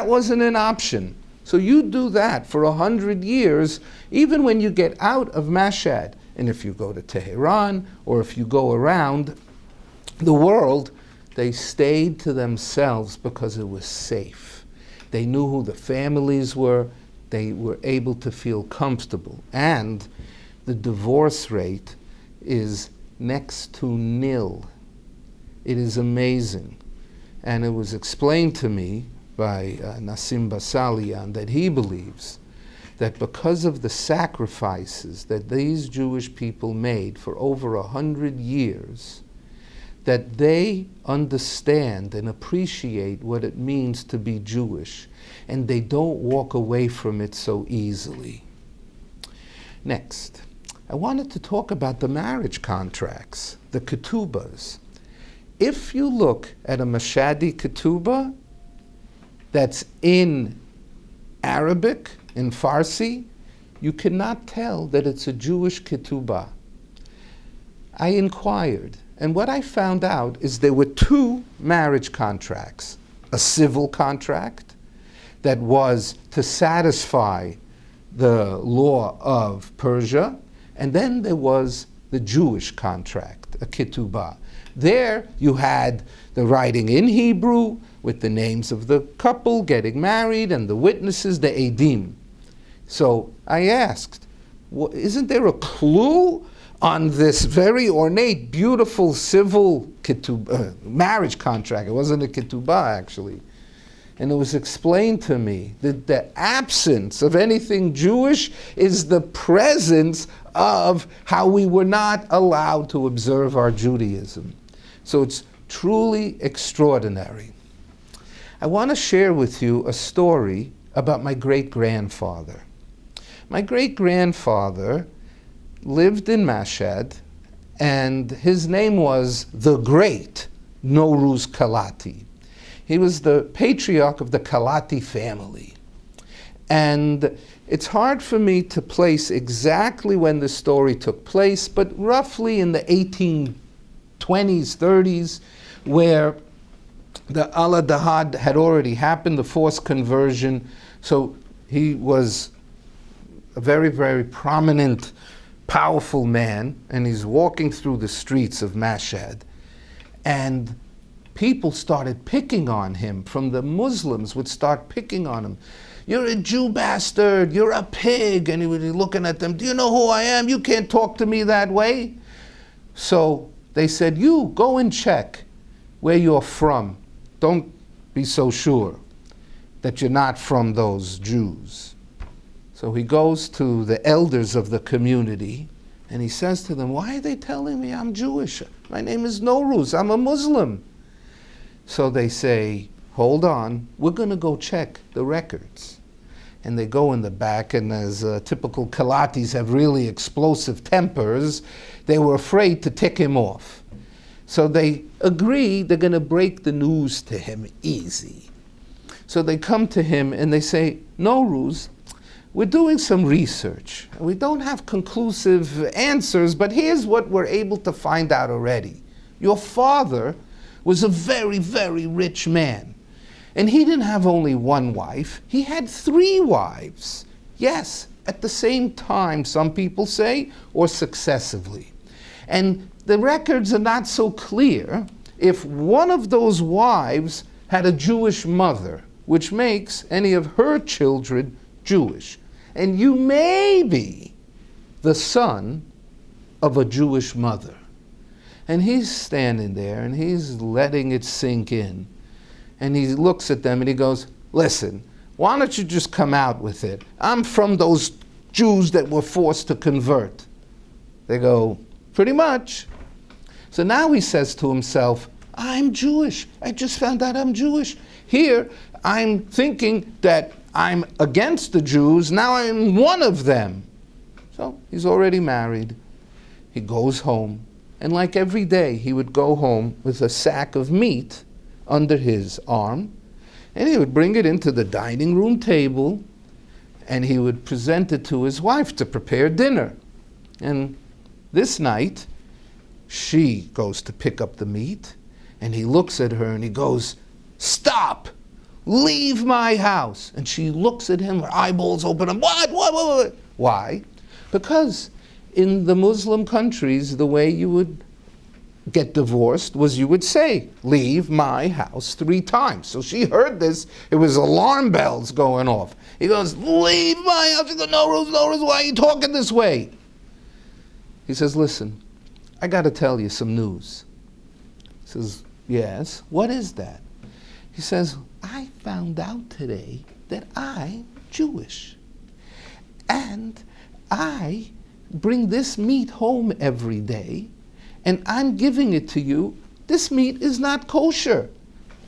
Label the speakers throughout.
Speaker 1: That wasn't an option. So you do that for 100 years, even when you get out of Mashhad. And if you go to Tehran, or if you go around the world, they stayed to themselves because it was safe. They knew who the families were. They were able to feel comfortable. And the divorce rate is next to nil. It is amazing. And it was explained to me by Nassim Basalian that he believes that because of the sacrifices that these Jewish people made for over 100 years, that they understand and appreciate what it means to be Jewish, and they don't walk away from it so easily. Next, I wanted to talk about the marriage contracts, the ketubas. If you look at a Mashadi ketuba that's in Arabic, in Farsi, you cannot tell that it's a Jewish ketubah. I inquired, and what I found out is there were two marriage contracts. A civil contract that was to satisfy the law of Persia, and then there was the Jewish contract, a ketubah. There you had the writing in Hebrew with the names of the couple getting married and the witnesses, the edim. So I asked, well, isn't there a clue on this very ornate, beautiful civil marriage contract? It wasn't a ketubah, actually. And it was explained to me that the absence of anything Jewish is the presence of how we were not allowed to observe our Judaism. So it's truly extraordinary. I want to share with you a story about my great-grandfather. My great-grandfather lived in Mashhad, and his name was the great Nowruz Kalati. He was the patriarch of the Kalati family. And it's hard for me to place exactly when the story took place, but roughly in the 1820s, 30s, where the Allah Dahad had already happened, the forced conversion. So he was a very, very prominent, powerful man, and he's walking through the streets of Mashhad. And people started picking on him. From the Muslims would start picking on him. You're a Jew bastard, you're a pig. And he would be looking at them, do you know who I am? You can't talk to me that way. So they said, you go and check where you're from. Don't be so sure that you're not from those Jews. So he goes to the elders of the community and he says to them, why are they telling me I'm Jewish? My name is Nowruz, I'm a Muslim. So they say, hold on, we're going to go check the records. And they go in the back, and as typical Kalatis have really explosive tempers, they were afraid to tick him off. So they agree they're going to break the news to him easy. So they come to him and they say, Nowruz, we're doing some research. We don't have conclusive answers, but here's what we're able to find out already. Your father was a very, very rich man. And he didn't have only one wife, he had 3 wives. Yes, at the same time, some people say, or successively. And the records are not so clear if one of those wives had a Jewish mother, which makes any of her children Jewish. And you may be the son of a Jewish mother. And he's standing there and he's letting it sink in. And he looks at them and he goes, listen, why don't you just come out with it? I'm from those Jews that were forced to convert. They go, pretty much. So now he says to himself, I'm Jewish. I just found out I'm Jewish. Here, I'm thinking that I'm against the Jews. Now I'm one of them. So he's already married. He goes home. And like every day, he would go home with a sack of meat under his arm, and he would bring it into the dining room table, and he would present it to his wife to prepare dinner. And this night, she goes to pick up the meat, and he looks at her and he goes, stop! leave my house. And she looks at him, her eyeballs open up. What? Why? Because in the Muslim countries, the way you would get divorced was you would say, leave my house 3 times. So she heard this, it was alarm bells going off. He goes, leave my house. She goes, no rules, why are you talking this way? He says, listen, I got to tell you some news. He says, yes, what is that? He says, I found out today that I'm Jewish. And I bring this meat home every day, and I'm giving it to you. This meat is not kosher.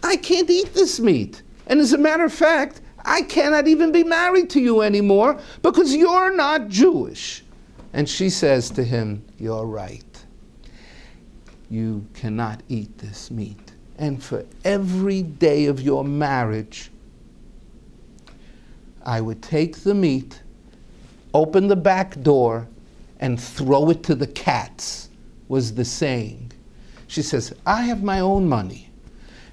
Speaker 1: I can't eat this meat. And as a matter of fact, I cannot even be married to you anymore because you're not Jewish. And she says to him, you're right. You cannot eat this meat. And for every day of your marriage, I would take the meat, open the back door, and throw it to the cats, was the saying. She says, I have my own money,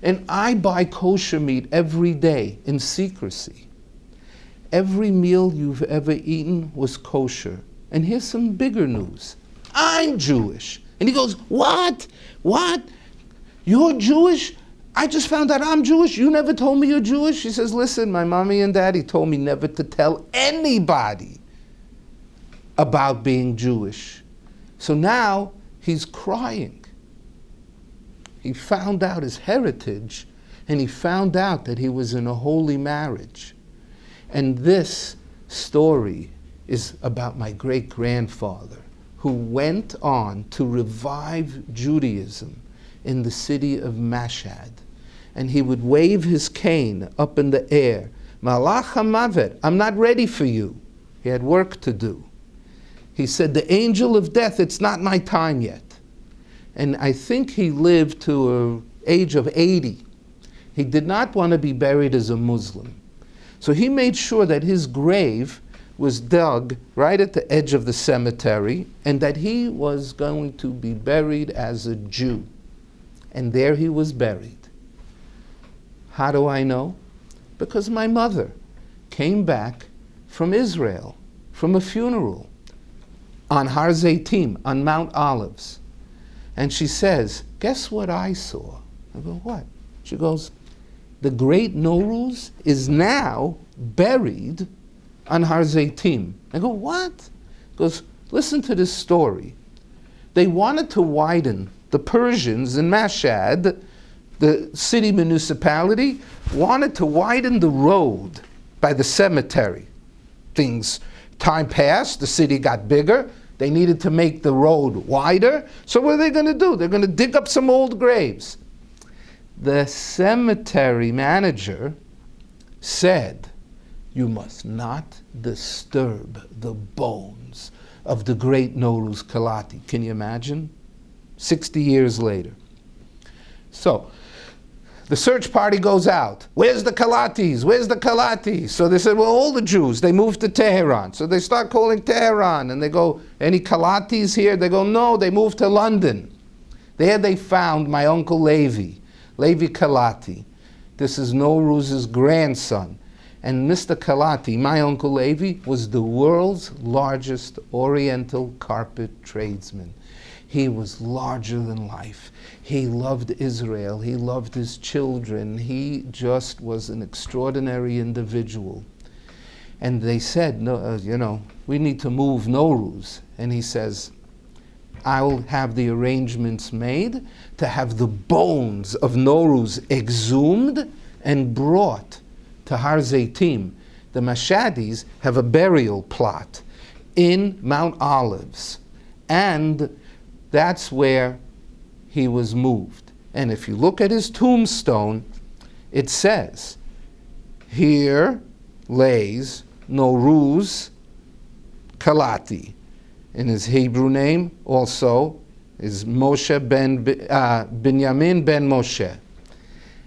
Speaker 1: and I buy kosher meat every day in secrecy. Every meal you've ever eaten was kosher. And here's some bigger news. I'm Jewish. And he goes, what? What? You're Jewish? I just found out I'm Jewish. You never told me you're Jewish? She says, listen, my mommy and daddy told me never to tell anybody about being Jewish. So now he's crying. He found out his heritage, and he found out that he was in a holy marriage. And this story is about my great-grandfather, who went on to revive Judaism in the city of Mashad. And he would wave his cane up in the air. Malach HaMavet, I'm not ready for you. He had work to do. He said, the angel of death, it's not my time yet. And I think he lived to an age of 80. He did not want to be buried as a Muslim. So he made sure that his grave was dug right at the edge of the cemetery, and that he was going to be buried as a Jew. And there he was buried. How do I know? Because my mother came back from Israel, from a funeral on Har Zeitim, on Mount Olives. And she says, guess what I saw? I go, what? She goes, the great Nowruz is now buried on Har Zeitim. I go, what? He goes, listen to this story. They wanted to widen, the Persians in Mashad, the city municipality, wanted to widen the road by the cemetery. Time passed, the city got bigger, they needed to make the road wider, so what are they going to do? They're going to dig up some old graves. The cemetery manager said, you must not disturb the bones of the great Nowruz Kalati. Can you imagine? 60 years later. So, the search party goes out. Where's the Kalatis? Where's the Kalatis? So they said, well, all the Jews, they moved to Tehran. So they start calling Tehran, and they go, any Kalatis here? They go, no, they moved to London. There they found my uncle Levi Kalati. This is Nowruz's grandson. And Mr. Kalati, my uncle Levi, was the world's largest Oriental carpet tradesman. He was larger than life. He loved Israel. He loved his children. He just was an extraordinary individual. And they said, no, we need to move Nowruz. And he says, I'll have the arrangements made to have the bones of Nowruz exhumed and brought to Har Zeitim. The Mashadis have a burial plot in Mount Olives. And that's where he was moved. And if you look at his tombstone, it says, here lays Nowruz Kalati. And his Hebrew name also is Moshe Binyamin ben Moshe.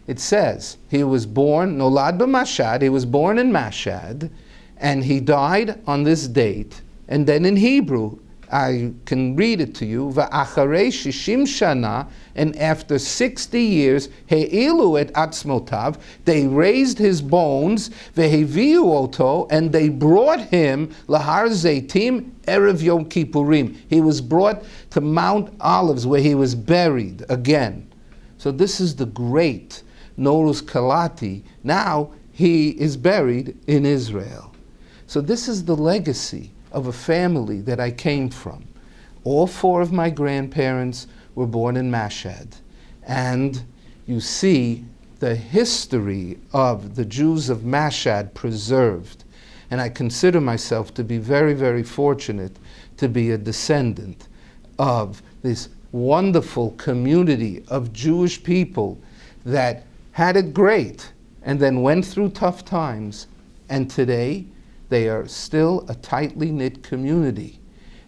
Speaker 1: It says he was born, Nolad b'Mashad, he was born in Mashad, and he died on this date. And then in Hebrew, I can read it to you. Va'acharei shishim shana, and after 60 years, he'ilu et atzmotav, they raised his bones, veheviu oto, and they brought him lahar zeitim erev Yom Kippurim. He was brought to Mount Olives, where he was buried again. So this is the great Noruz Kalati. Now he is buried in Israel. So this is the legacy of a family that I came from. All four of my grandparents were born in Mashad. And you see the history of the Jews of Mashad preserved. And I consider myself to be very, very fortunate to be a descendant of this wonderful community of Jewish people that had it great and then went through tough times. And today, they are still a tightly knit community,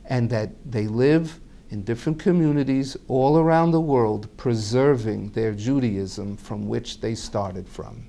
Speaker 1: and that they live in different communities all around the world, preserving their Judaism from which they started from.